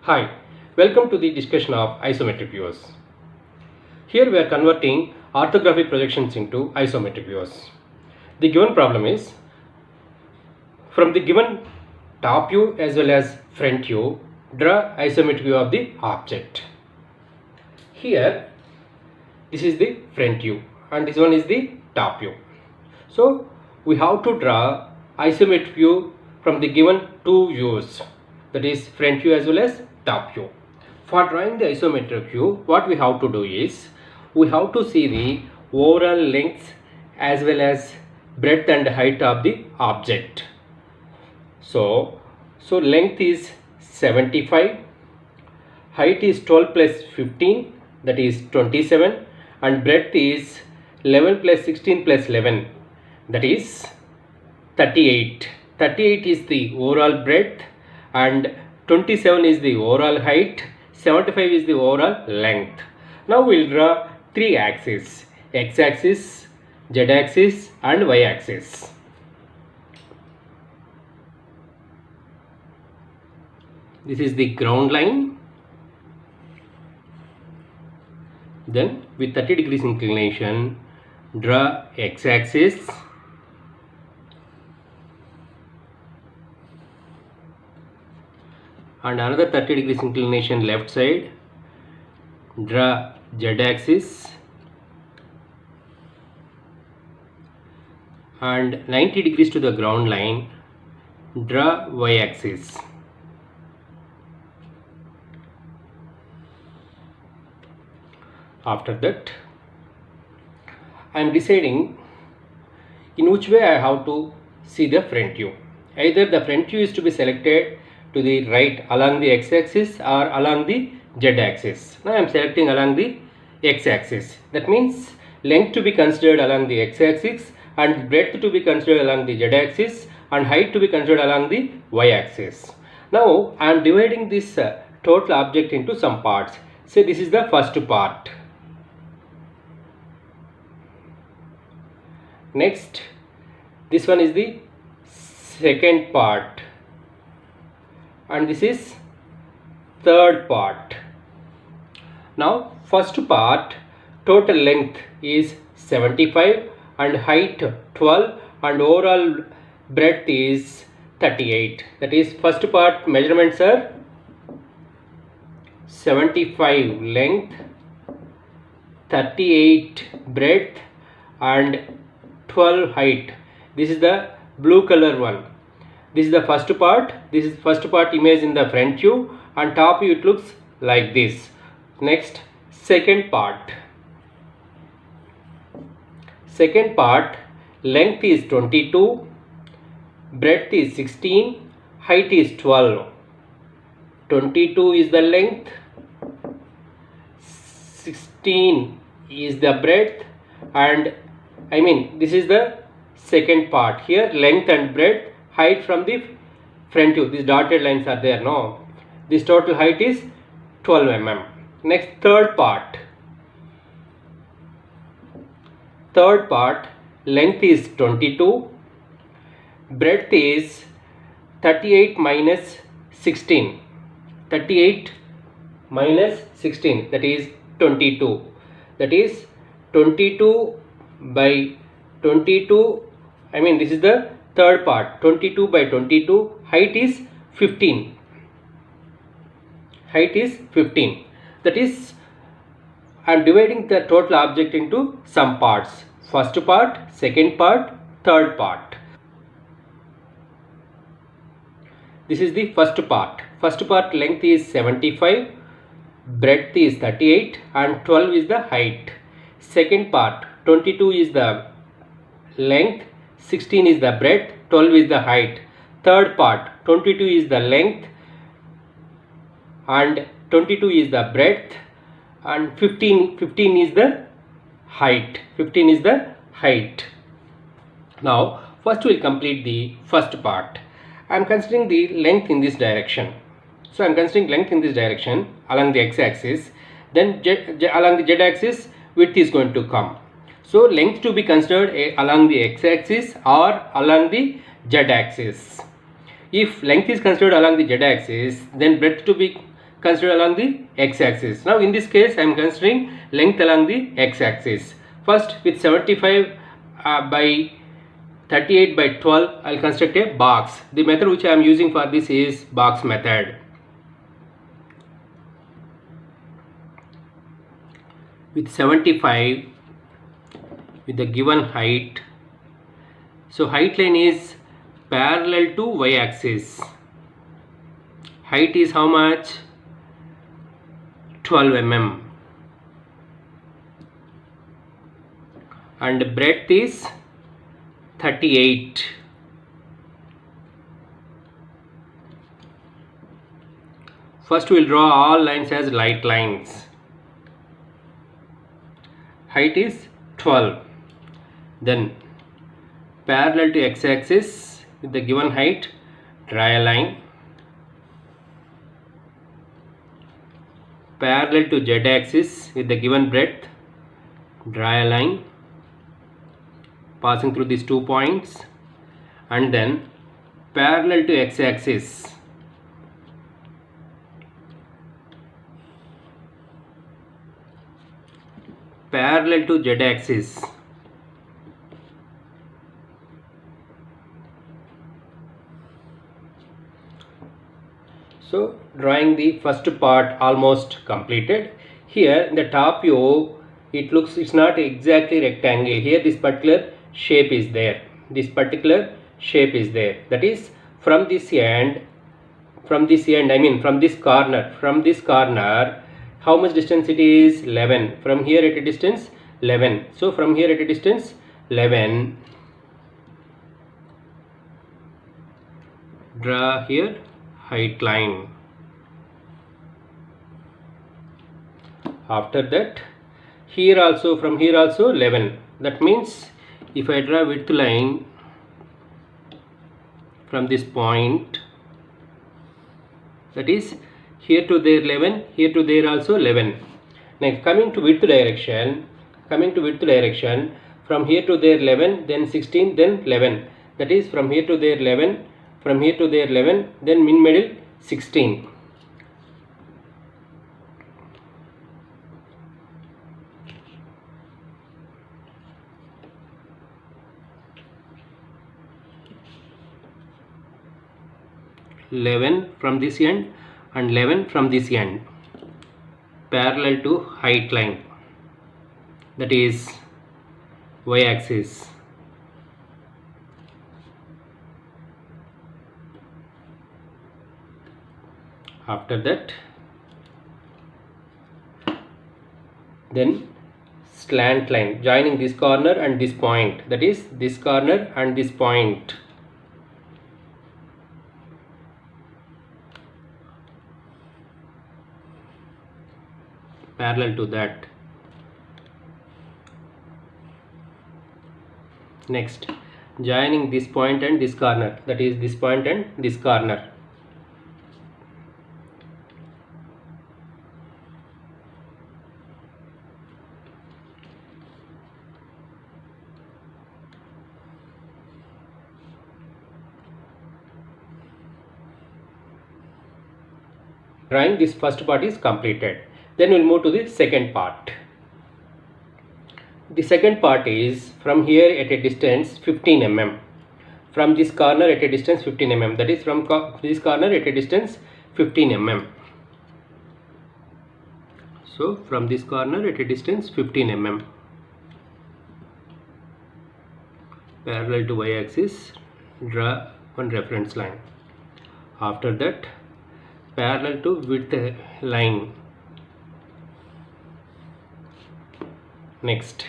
Hi, welcome to the discussion of isometric views. Here we are converting orthographic projections into isometric views. The given problem is, from the given top view as well as front view, draw isometric view of the object. Here, this is the front view and this one is the top view. So, we have to draw isometric view from the given two views, that is front view as well as top view. For drawing the isometric view, what we have to do is, we have to see the overall length as well as breadth and height of the object. So length is 75, height is 12 plus 15, that is 27, and breadth is 11 plus 16 plus 11, that is 38. 38 is the overall breadth and 27 is the overall height, 75 is the overall length. Now we will draw three axes: x-axis, z-axis and y-axis. This is the ground line. Then with 30 degrees inclination, draw x-axis, and another 30 degrees inclination left side, draw z-axis, and 90 degrees to the ground line, draw y-axis. After that, I am deciding in which way I have to see the front view. Either the front view is to be selected to the right along the x-axis or along the z-axis. Now I am selecting along the x-axis. That means length to be considered along the x-axis and breadth to be considered along the z-axis and height to be considered along the y-axis. Now I am dividing this total object into some parts. Say this is the first part. Next, this one is the second part, and this is third part. Now first part, total length is 75 and height 12 and overall breadth is 38. That is, first part measurements are 75 length, 38 breadth and 12 height. This is the blue color one. This is the first part. This is first part image in the front view, and top view it looks like this. Next, second part. Second part, length is 22, breadth is 16, height is 12. 22 is the length, 16 is the breadth, and this is the second part. Here length and breadth, height from the front view, these dotted lines are there. No, this total height is 12 mm. Next, third part. Third part, length is 22, breadth is 38 minus 16. 38 minus 16, that is 22. That is 22 by 22. This is the third part. 22 by 22. Height is 15. Height is 15. That is, I am dividing the total object into some parts. First part, second part, third part. This is the first part. First part length is 75, breadth is 38 and 12 is the height. Second part, 22 is the length, 16 is the breadth, 12 is the height. Third part, 22 is the length and 22 is the breadth and 15 is the height. 15 is the height. Now first we will complete the first part. I am considering the length in this direction. So I am considering length in this direction along the x-axis. Then along the z-axis width is going to come. So length to be considered along the x-axis or along the z-axis. If length is considered along the z-axis, then breadth to be consider along the x-axis. Now in this case I am considering length along the x-axis. First, with 75 by 38 by 12, I will construct a box. The method which I am using for this is box method. With 75, with the given height, so height line is parallel to y-axis. Height is how much? 12 mm. And breadth is 38. First we will draw all lines as light lines. Height is 12. Then parallel to x-axis with the given height, draw a line. Parallel to z-axis with the given breadth, draw a line passing through these 2 points, and then parallel to x-axis, parallel to z-axis, so drawing the first part almost completed. Here in the top view it's not exactly rectangle. Here this particular shape is there. This particular shape is there. That is from this end, I mean from this corner, how much distance it is? 11. From here at a distance 11. So from here at a distance 11, draw here height line. After that, here also, from here also 11. That means if I draw width line from this point, that is here to there 11, here to there also 11. Next, coming to width direction, from here to there 11, then 16, then 11. That is from here to there 11, from here to there 11, then in middle 16. From this end and 11 from this end, parallel to height line, that is y-axis. After that, then slant line joining this corner and this point, that is this corner and this point. Parallel to that. Next, joining this point and this corner, that is this point and this corner. Drawing this first part is completed. Then we'll move to the second part. The second part is from here at a distance 15 mm. From this corner at a distance 15 mm. That is from this corner at a distance 15 mm. So from this corner at a distance 15 mm. Parallel to y-axis, draw one reference line. After that, parallel to width line. Next,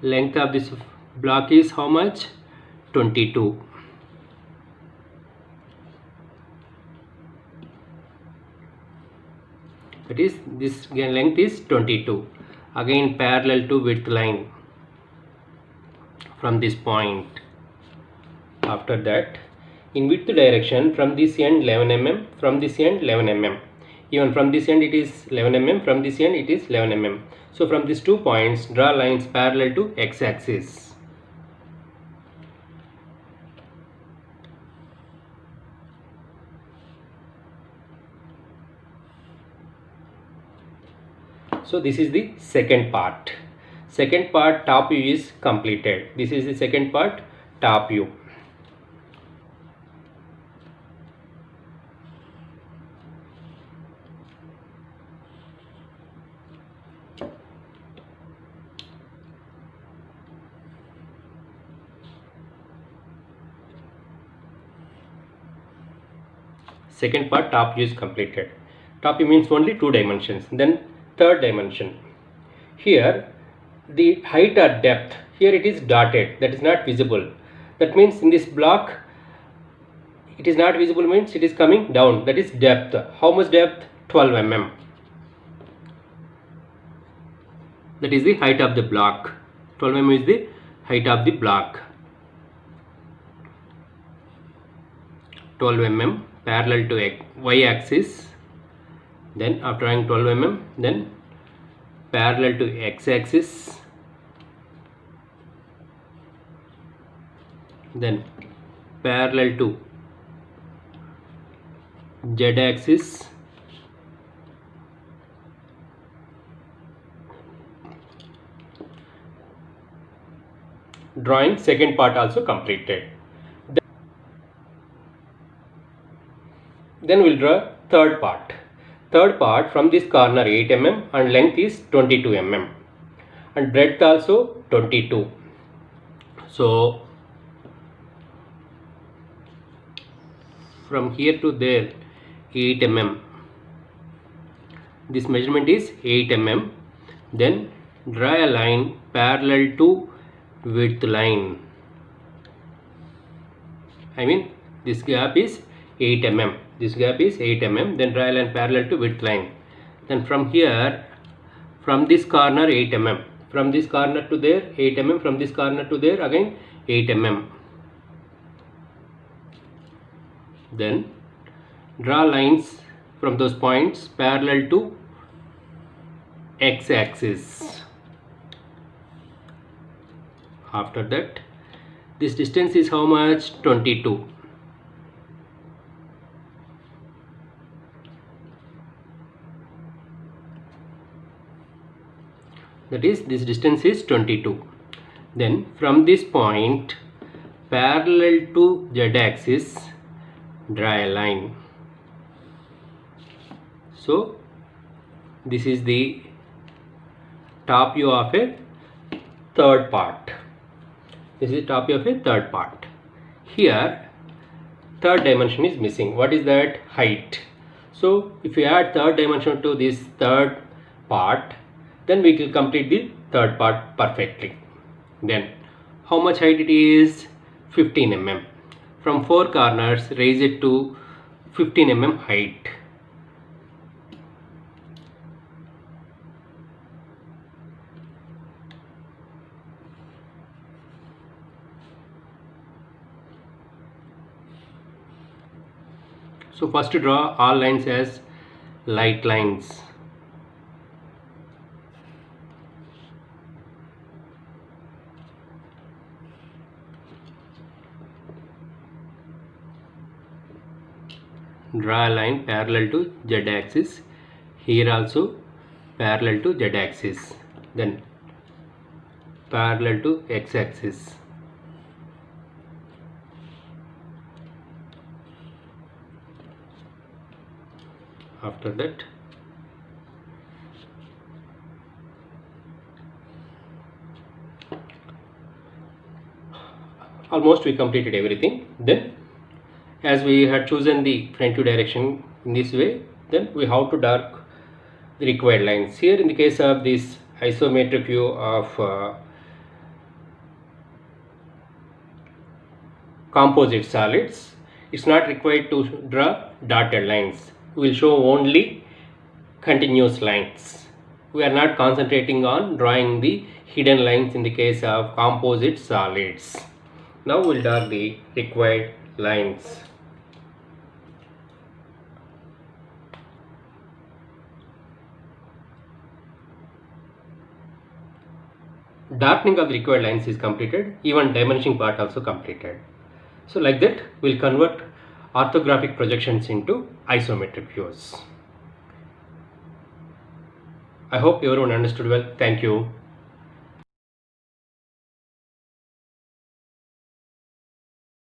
length of this block is how much? 22. That is, this length is 22. Again parallel to width line from this point. After that, in width direction, from this end 11 mm, from this end 11 mm. Even from this end it is 11 mm, from this end it is 11 mm. So from these 2 points, draw lines parallel to x-axis. So this is the second part. Second part, top view is completed. This is the second part, top view. Second part, top view is completed. Top view means only 2 dimensions. Then third dimension. Here the height or depth, here it is dotted, that is not visible. That means in this block it is not visible, means it is coming down, that is depth. How much depth? 12 mm. That is the height of the block. 12 mm is the height of the block. 12 mm parallel to y axis. Then after drawing 12 mm, then parallel to x axis, then parallel to z axis, drawing second part also completed. Then we'll draw third part. Third part, from this corner 8 mm and length is 22 mm and breadth also 22. So from here to there 8 mm. This measurement is 8 mm. Then draw a line parallel to width line. I mean this gap is 8 mm. This gap is 8 mm. Then draw a line parallel to width line. Then from here, from this corner 8 mm. From this corner to there 8 mm. From this corner to there again 8 mm. Then draw lines from those points parallel to x axis. After that, this distance is how much? 22. That is, this distance is 22. Then from this point parallel to z axis, draw a line. So this is the top view of a third part. This is the top view of a third part. Here third dimension is missing. What is that? Height. So if you add third dimension to this third part, then we will complete the third part perfectly. Then how much height it is? 15 mm. From 4 corners raise it to 15 mm height. So first draw all lines as light lines. Draw a line parallel to z axis. Here also parallel to z axis. Then parallel to x axis. After that, almost we completed everything. Then as we had chosen the front view direction in this way, then we have to draw the required lines. Here in the case of this isometric view of composite solids, it's not required to draw dotted lines. We will show only continuous lines. We are not concentrating on drawing the hidden lines in the case of composite solids. Now we will draw the required lines. Darkening of the required lines is completed. Even dimensioning part also completed. So like that we will convert orthographic projections into isometric views. I hope everyone understood well. Thank you.